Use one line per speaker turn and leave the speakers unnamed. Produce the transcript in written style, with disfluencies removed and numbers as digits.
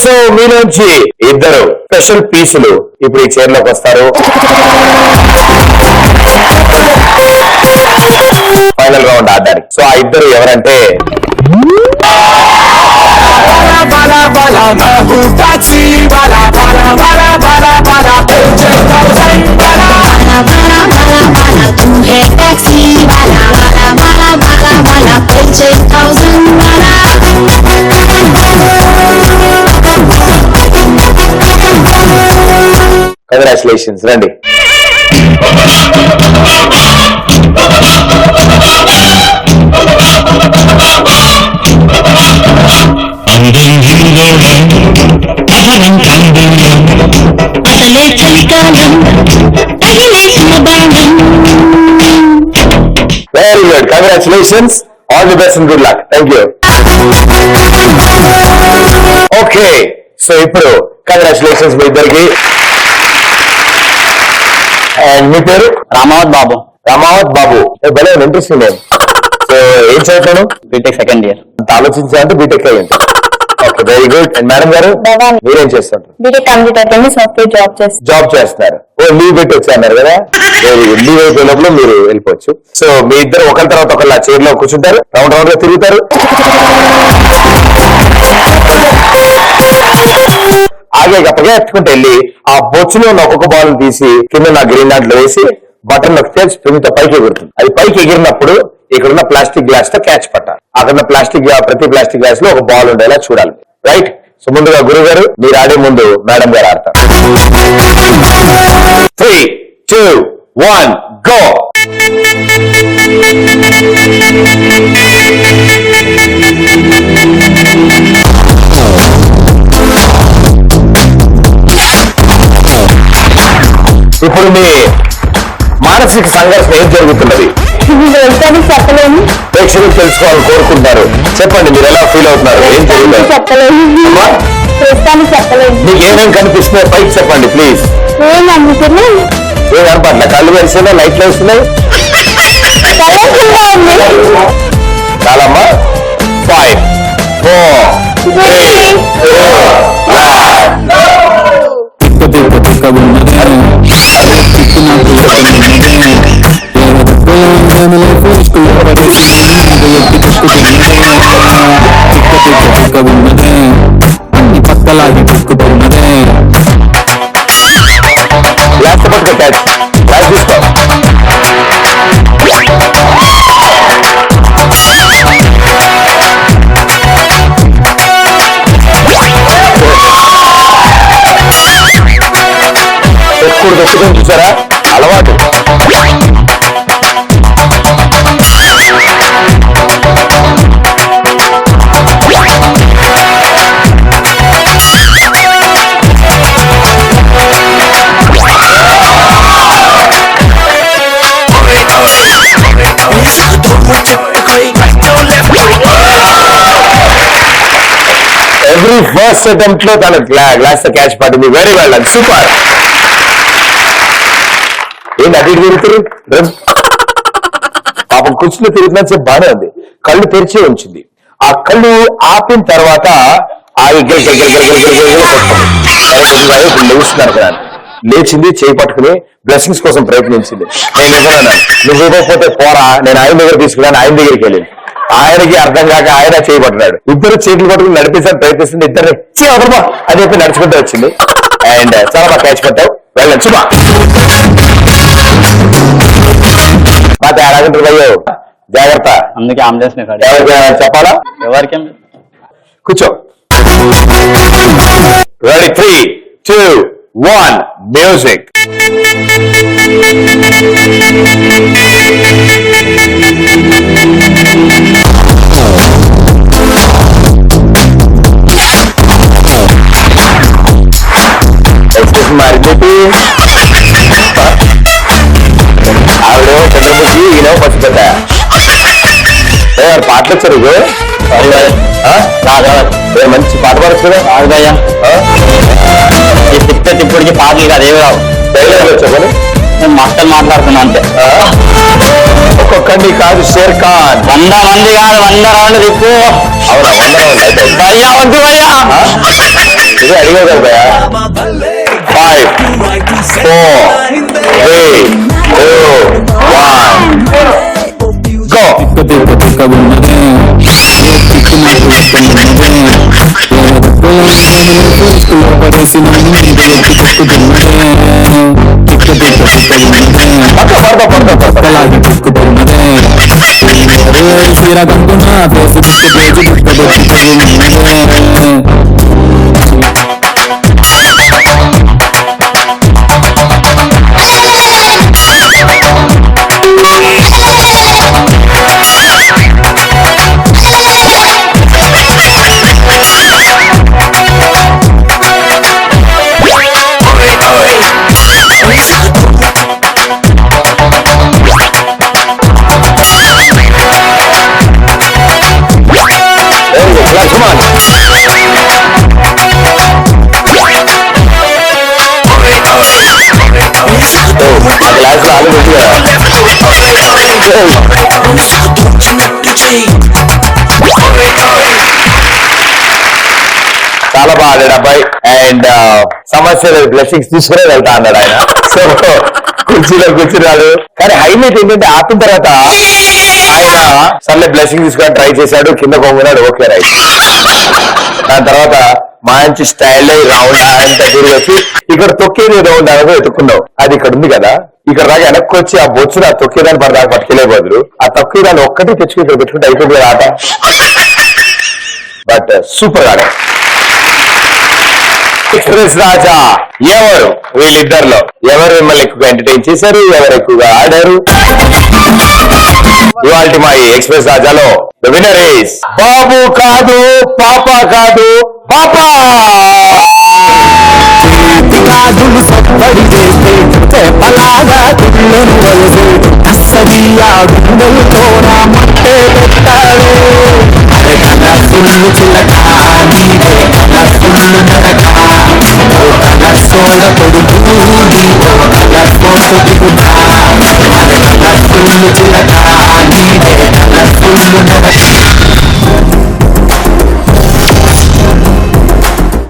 So మీ నుంచి ఇద్దరు special పీసులు ఇప్పుడు ఈ చైర్లోకి వస్తారు. ఫైనల్ రౌండ్ ఆడడానికి. సో ఆ ఇద్దరు ఎవరంటే కంగ్రాచులేషన్స్. రండి. Very good. Congratulations. All the best and good luck. Thank you. Okay, so ఇప్పుడు కంగ్రాచులేషన్స్ మీ ఇద్దరికి. అండ్ మీ పేరు?
రామావత్ బాబు.
రామావత్ బాబు. భలే ఇంట్రెస్టింగ్ నేమ్. సో ఏం చదువుతాను?
BTech second year.
అంత ఆలోచించాలంటే బీటెక్ అయ్యింది. Okay, very good. And madam గారు మీరేం చేస్తారు?
బీటెక్ కంప్లీట్ అయిపోయింది, సాఫ్ట్వేర్ జాబ్ చేస్తారు. ఓ లీవ్ పెట్టి వచ్చారు కదా, వెరీ గుడ్. లీవ్ అయిపోయే లోపల మీరు వెళ్ళిపోవచ్చు. సో మీ ఇద్దరు ఒకరి తర్వాత ఒకళ్ళ చైర్ లో కూర్చుంటారు, రౌండ్ రౌండ్ గా తిరుగుతారు. ఆగే గప్పగా ఎత్తుకుంటూ వెళ్ళి ఆ బొచ్చులో ఉన్న ఒక్కొక్క బాల్ తీసి కింద నా గ్రీన్ దాంట్లో వేసి బటన్ నొక్కితే స్ప్రింగ్ తో పైకి ఎగురుతుంది. అది పైకి ఎగిరినప్పుడు ఇక్కడున్న ప్లాస్టిక్ గ్లాస్ తో క్యాచ్ పట్టాలి. అక్కడ ప్రతి ప్లాస్టిక్ గ్లాస్ లో ఒక బాల్ ఉండేలా చూడాలి. రైట్. సో ముందుగా గురువు గారు మీరు ఆడే ముందు మేడం గారు ఆడతారు. 3, 2, 1 గో. ఇప్పుడు మీ మానసిక సంఘర్షణ ఏం జరుగుతున్నది? చెప్పలేము.
ప్రేక్షకులు తెలుసుకోవాలని కోరుకుంటున్నారు. చెప్పండి, మీరు ఎలా ఫీల్ అవుతున్నారు? ఏం జరుగుతుంది?
చెప్పలేదు.
మీకు ఏమేమి కనిపిస్తున్నాయి పైకి చెప్పండి ప్లీజ్.
ఏం
కనపట్ల? కళ్ళు వేస్తున్నాయి, లైట్లు వేస్తున్నాయి. చాలమ్మా. 5, 4, 3, 2,
అన్ని పక్కలాగి తిక్కుతున్నదే.
గ్లాస్ పట్టుకో, గ్లాస్ తీసుకో. ఎప్పుడు దొక్కుతుంది చూసారా, అలవాటు. ఎవ్రీ ఫస్ట్ అటెంప్ట్ లో తన గ్లాస్ క్యాచ్ పడింది. Very well and super. ఏంటి అటు తిరుగుతారు? పాపం కుర్చీలో తిరుగుతున్నా చెప్పి బాగానే ఉంది. కళ్ళు తెరిచి ఉంచింది. ఆ కళ్ళు ఆపిన తర్వాత లేస్తున్నారు కదా, లేచింది, చేయి పట్టుకుని బ్లెస్సింగ్స్ కోసం ప్రయత్నించింది. నేను ఇవ్వను, నువ్వు ఇవ్వకపోతే పోరా, నేను ఆయన దగ్గర తీసుకున్నాను. ఆయన దగ్గరికి వెళ్ళింది. ఆయనకి అర్థం కాక ఆయన చేయబడ్డాడు. ఇద్దరు చేతులు పట్టుకుని నడిపించాలని ప్రయత్నిస్తుంది. ఇద్దరు అవసరమా అని చెప్పి నడుచుకుంటూ వచ్చింది. అండ్ చాలా బాగా క్యాచ్ పట్టావు. వెళ్ళచ్చు మా తేడాగుంటారు భయ్యో, జాగ్రత్త.
అందుకే ఆంబులెన్స్
చెప్పాలా?
ఎవరికి
కూర్చో. రెడీ? 3, 2, 1 మ్యూజిక్. మారింది. ఆవిడ చంద్రముఖి, ఈయన పచ్చిపెట్ట. పాటలు వచ్చారు. మంచి పాట పాడచ్చు కదా.
రాజయ్యా ఇప్పటికి పాటలు కాదు, ఏవి రావు.
డైలాగ్ వచ్చామని
నేను మాస్టర్ మాట్లాడుతున్నా అంతే.
ఒక్కొక్కడిని కాదు, షేర్ ఖాన్
100 మంది కాదు, 100 రౌండ్లు తిప్పు.
అవునా? 100 రౌండ్ అయితే
భయ్యా వద్దు భయ్యా.
ఇది అడిగావు కదా 5 4 3 2 1 గో.
తిక్క ఉన్నదే తిక్కు నాకు పడేసి పక్కలాగి తిక్కుతున్నదే శ్రీరకంటున్న ఫేస్బుక్ పేజ్ తిక్కబొచ్చుకున్నదే.
చాలా బాగా ఆడాడు అబ్బాయి. అండ్ సమస్య బ్లెస్సింగ్స్ తీసుకునే వెళ్తా అన్నాడు ఆయన. సో కుర్చీలో కూర్చున్నాడు. కానీ హైలైట్ ఏంటంటే ఆపిన తర్వాత ఆయన సర్లే బ్లెస్సింగ్ తీసుకొని ట్రై చేశాడు. కింద కొంగున్నాడు. Okay right. దాని తర్వాత మంచి స్టైల్ రౌండ్ అంతా తిరిగి వచ్చి ఇక్కడ తొక్కేది రౌండ్ అనేది ఎత్తుకున్నావు. అది ఇక్కడ ఉంది కదా, ఇక్కడ రాగా వెనక్కి వచ్చి ఆ బొచ్చును ఆ తొక్కేదాన్ని పడదాకా పట్టుకెళ్లే బదులు ఆ తొక్కేదాన్ని ఒక్కటి తెచ్చుకుని ఇక్కడ పెట్టుకుంటే అయిపోయింది ఆట. బట్ సూపర్ ఆడ. ఎక్స్ప్రెస్ రాజా ఎవరు వీళ్ళిద్దరిలో ఎవరు మిమ్మల్ని ఎక్కువగా ఎంటర్టైన్ చేశారు, ఎవరు ఎక్కువగా ఆడారు? ఇవాళ మా ఎక్స్ప్రెస్ రాజాలో ద విన్నర్ ఇస్ బాబు కాదు పాప కాదు పాపా.
గాజులు సప్పడి చేస్తే చేపలాగా తుళ్ళను వలసి అస్సదియా గుండెలతోన మట్టే పెట్టాడు. అరే కలర్ఫుల్లు చిలక నీవే కలర్ఫుల్లు నడక కలర్సోడ కొడుకు